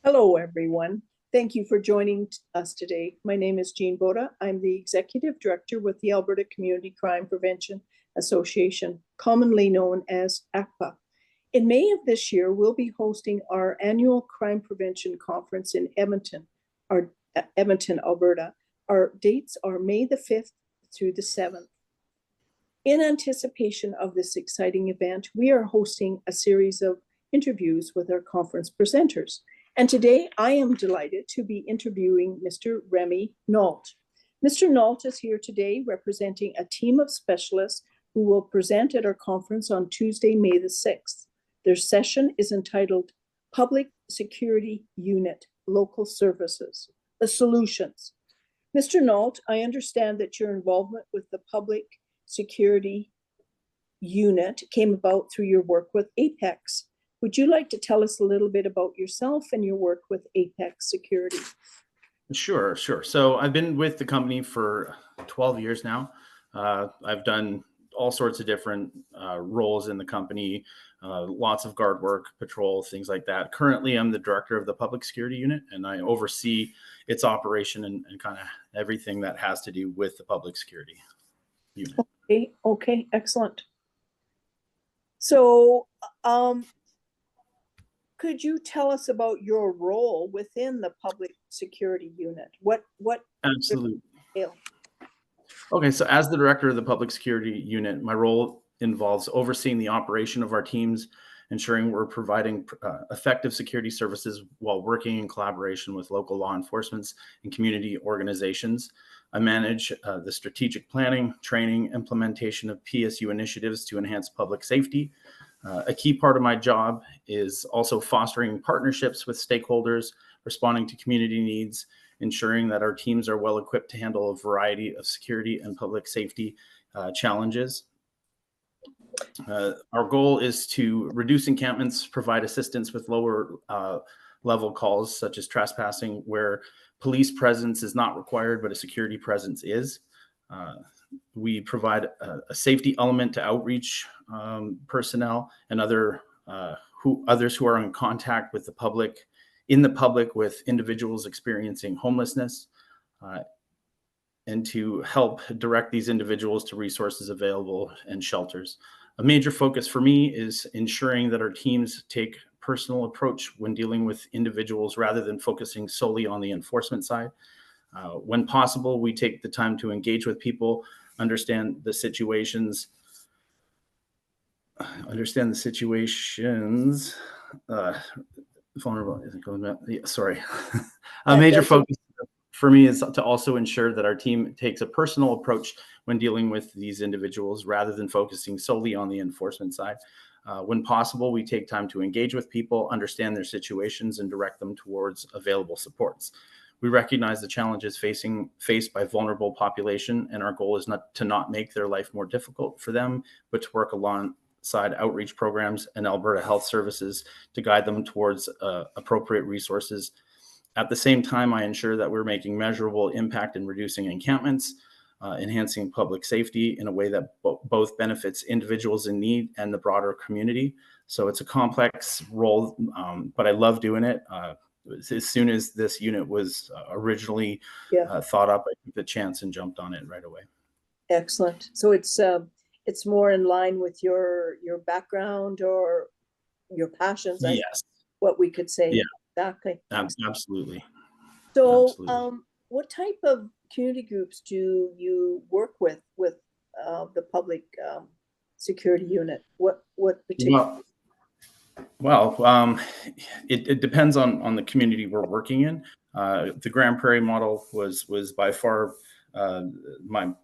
Hello, everyone. Thank you for joining us today. My name is Jean Boda. I'm the Executive Director with the Alberta Community Crime Prevention Association, commonly known as ACPA. In May of this year, we'll be hosting our annual Crime Prevention Conference in Edmonton, Alberta. Our dates are May the 5th through the 7th. In anticipation of this exciting event, we are hosting a series of interviews with our conference presenters. And today I am delighted to be interviewing Mr. Remi Nault. Mr. Nault is here today representing a team of specialists who will present at our conference on Tuesday, May the 6th. Their session is entitled Public Security Unit, Local Services, the Solutions. Mr. Nault, I understand that your involvement with the Public Security Unit came about through your work with Apex. Would you like to tell us a little bit about yourself and your work with Apex Security? Sure. So I've been with the company for 12 years now. I've done all sorts of different roles in the company, lots of guard work, patrol, things like that. Currently, I'm the director of the Public Security Unit, and I oversee its operation and kind of everything that has to do with the Public Security Unit. Okay, excellent. So, could you tell us about your role within the Public Security Unit? What Absolutely. Okay, so as the director of the Public Security Unit, my role involves overseeing the operation of our teams, ensuring we're providing effective security services while working in collaboration with local law enforcement and community organizations. I manage the strategic planning, training, implementation of PSU initiatives to enhance public safety. A key part of my job is also fostering partnerships with stakeholders, responding to community needs, ensuring that our teams are well equipped to handle a variety of security and public safety challenges. Our goal is to reduce encampments, provide assistance with lower level calls such as trespassing, where police presence is not required, but a security presence is. We provide a safety element to outreach personnel and others who are in contact with the public, with individuals experiencing homelessness, and to help direct these individuals to resources available and shelters. A major focus for me is ensuring that our teams take personal approach when dealing with individuals rather than focusing solely on the enforcement side. When possible, we take the time to engage with people, understand the situations. Vulnerable. Sorry. A major focus for me is to also ensure that our team takes a personal approach when dealing with these individuals rather than focusing solely on the enforcement side. When possible, we take time to engage with people, understand their situations, and direct them towards available supports. We recognize the challenges faced by vulnerable population, and our goal is not to make their life more difficult for them, but to work alongside outreach programs and Alberta Health Services to guide them towards appropriate resources. At the same time, I ensure that we're making measurable impact in reducing encampments, enhancing public safety in a way that both benefits individuals in need and the broader community. So it's a complex role, but I love doing it. As soon as this unit was originally thought up, I took the chance and jumped on it right away. Excellent. So it's more in line with your background or your passions. Yes. What we could say. Yeah. Exactly. Absolutely. So, what type of community groups do you work with the Public Security Unit? What particular? Well, it depends on the community we're working in. The Grand Prairie model was by far my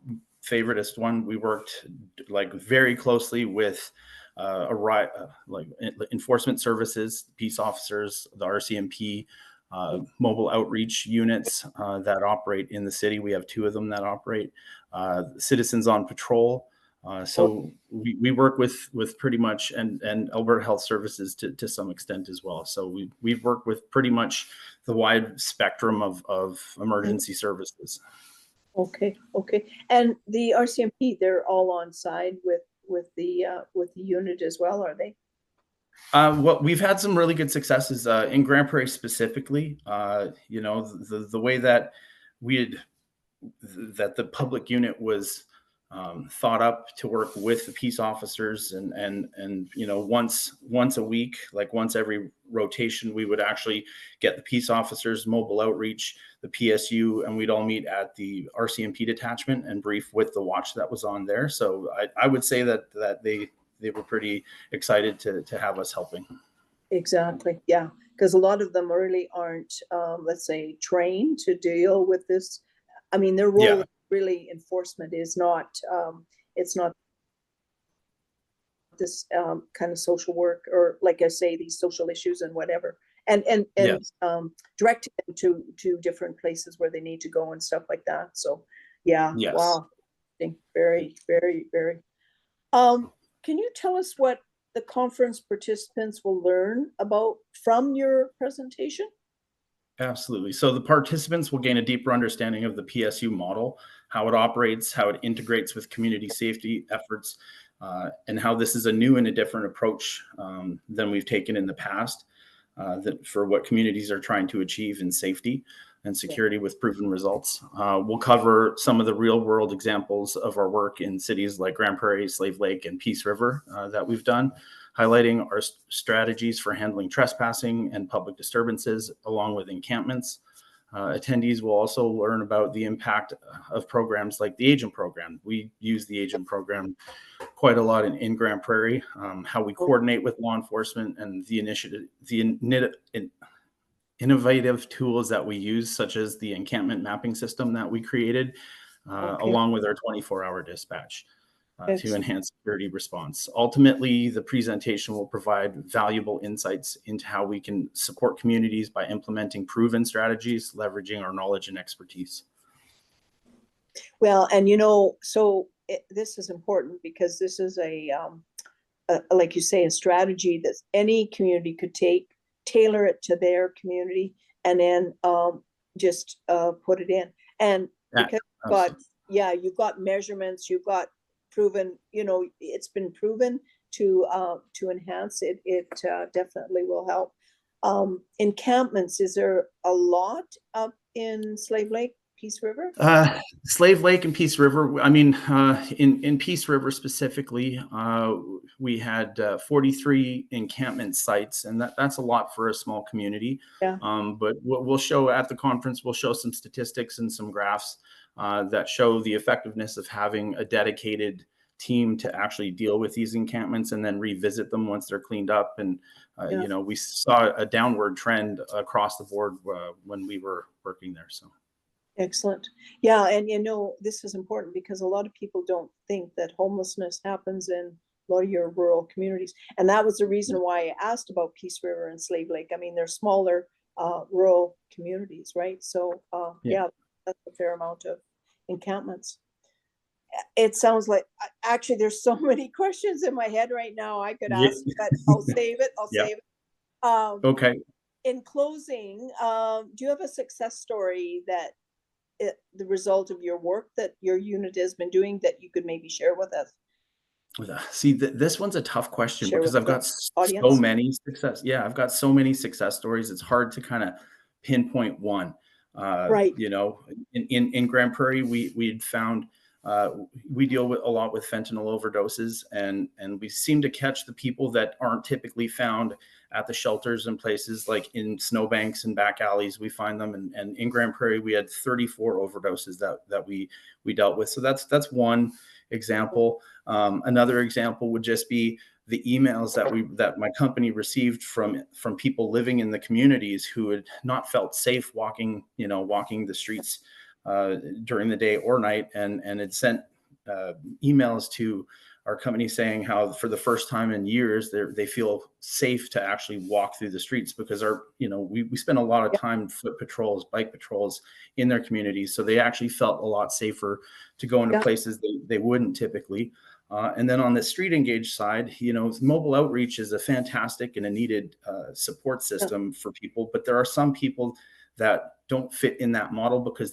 favoriteest one. We worked very closely with enforcement services, peace officers, the RCMP, mobile outreach units that operate in the city. We have 2 of them that operate. Citizens on patrol. So we work with pretty much and Alberta Health Services to some extent as well. So we've worked with pretty much the wide spectrum of emergency services. Okay. And the RCMP, they're all on side with the unit as well, are they? What we've had some really good successes in Grand Prairie specifically. The way that we had that the public unit was thought up to work with the peace officers, and once a week, like once every rotation, we would actually get the peace officers, mobile outreach, the PSU, and we'd all meet at the RCMP detachment and brief with the watch that was on there. So I would say that they were pretty excited to have us helping. Exactly. Yeah. Because a lot of them really aren't, let's say, trained to deal with this. I mean, their role really enforcement is not, it's not this kind of social work, or like I say, these social issues and whatever, and directing them to different places where they need to go and stuff like that. So yeah. Yes. Wow. Very, very, very. Can you tell us what the conference participants will learn about from your presentation? Absolutely. So the participants will gain a deeper understanding of the PSU model, how it operates, how it integrates with community safety efforts, and how this is a new and a different approach than we've taken in the past for what communities are trying to achieve in safety and security with proven results. We'll cover some of the real world examples of our work in cities like Grand Prairie, Slave Lake, and Peace River that we've done, highlighting our strategies for handling trespassing and public disturbances, along with encampments. Attendees will also learn about the impact of programs like the Agent Program. We use the Agent Program quite a lot in Grand Prairie, how we coordinate with law enforcement, and the innovative tools that we use, such as the encampment mapping system that we created, along with our 24-hour dispatch. To enhance security response. Ultimately, the presentation will provide valuable insights into how we can support communities by implementing proven strategies, leveraging our knowledge and expertise. Well, and this is important because this is like you say, a strategy that any community could take, tailor it to their community, and then just put it in. And because you've got measurements, you've got proven, it's been proven to enhance it. It definitely will help. Encampments, is there a lot up in Slave Lake, Peace River? Slave Lake and Peace River. I mean, in Peace River specifically, we had 43 encampment sites, and that's a lot for a small community. Yeah. But we'll show at the conference, we'll show some statistics and some graphs that show the effectiveness of having a dedicated team to actually deal with these encampments and then revisit them once they're cleaned up. And, we saw a downward trend across the board when we were working there. So. Excellent. Yeah. And, this is important because a lot of people don't think that homelessness happens in a lot of your rural communities. And that was the reason why I asked about Peace River and Slave Lake. I mean, they're smaller rural communities, right? So, that's a fair amount of encampments. It sounds like, actually, there's so many questions in my head right now I could ask, but I'll save it. Save it. Okay. In closing, do you have a success story that the result of your work that your unit has been doing that you could maybe share with us? See, this one's a tough question because I've got audience. so many success. Yeah, I've got so many success stories. It's hard to kind of pinpoint one. Right. In Grand Prairie, we'd found we deal with a lot with fentanyl overdoses, and we seem to catch the people that aren't typically found at the shelters and places like in snowbanks and back alleys. We find them, and in Grand Prairie, we had 34 overdoses that we dealt with. So that's one example. Another example would just be the emails that my company received from people living in the communities who had not felt safe walking the streets during the day or night, and had sent emails to our company saying how for the first time in years they feel safe to actually walk through the streets because we spend a lot of time foot patrols, bike patrols in their communities, so they actually felt a lot safer to go into places they wouldn't typically. And then on the street engaged side, mobile outreach is a fantastic and a needed support system for people, but there are some people that don't fit in that model because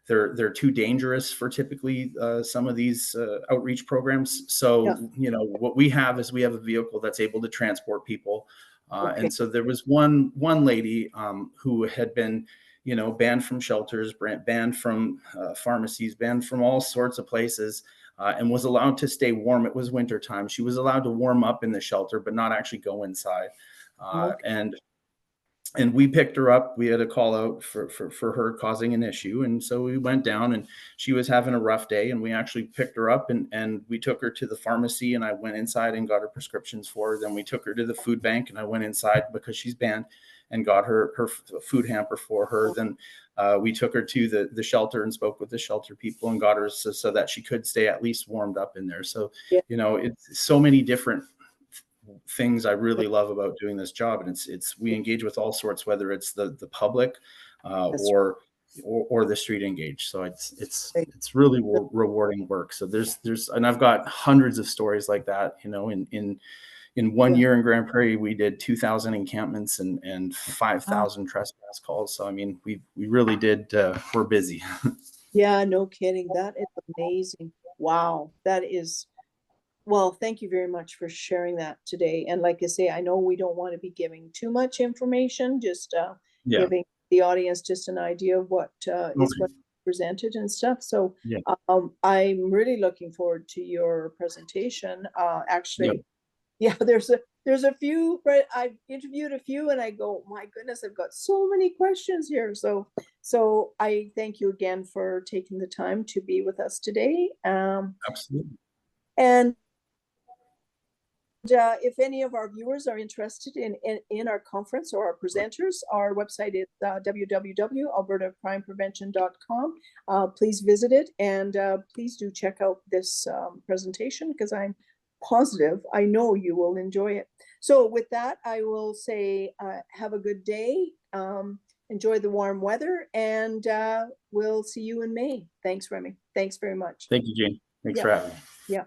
they're too dangerous for typically some of these outreach programs. So, Yeah. you know, what we have is we have a vehicle that's able to transport people. Okay. And so there was one lady who had been, you know, banned from shelters, banned from pharmacies, banned from all sorts of places, and was allowed to stay warm. It was wintertime. She was allowed to warm up in the shelter, but not actually go inside. Okay. And we picked her up. We had a call out for her causing an issue. And so we went down, and she was having a rough day, and we actually picked her up, and we took her to the pharmacy, and I went inside and got her prescriptions for her. Then we took her to the food bank, and I went inside because she's banned and got her food hamper for her. Then we took her to the shelter and spoke with the shelter people and got her so that she could stay at least warmed up in there. So, Yeah. you know, it's so many different things I really love about doing this job. And we engage with all sorts, whether it's the public or the street engaged. So it's really rewarding work. So and I've got hundreds of stories like that, you know, in 1 year in Grand Prairie, we did 2,000 encampments and 5,000 trespass calls. So, I mean, we really did, we're busy. Yeah, no kidding. That is amazing. Wow. That is, well, thank you very much for sharing that today. And like I say, I know we don't want to be giving too much information, just Yeah. giving the audience just an idea of what is Okay. going to be presented and stuff. So Yeah. I'm really looking forward to your presentation. Actually, Yep. yeah, there's a few, but I've interviewed a few and I go, my goodness, I've got so many questions here. So I thank you again for taking the time to be with us today. Absolutely. And if any of our viewers are interested in our conference or our presenters, our website is www.albertacrimeprevention.com. Please visit it, and please do check out this presentation, because I'm positive, I know you will enjoy it. So with that, I will say have a good day. Enjoy the warm weather, and we'll see you in May. Thanks, Remi. Thanks very much. Thank you, Jane. Thanks for having me. Yeah.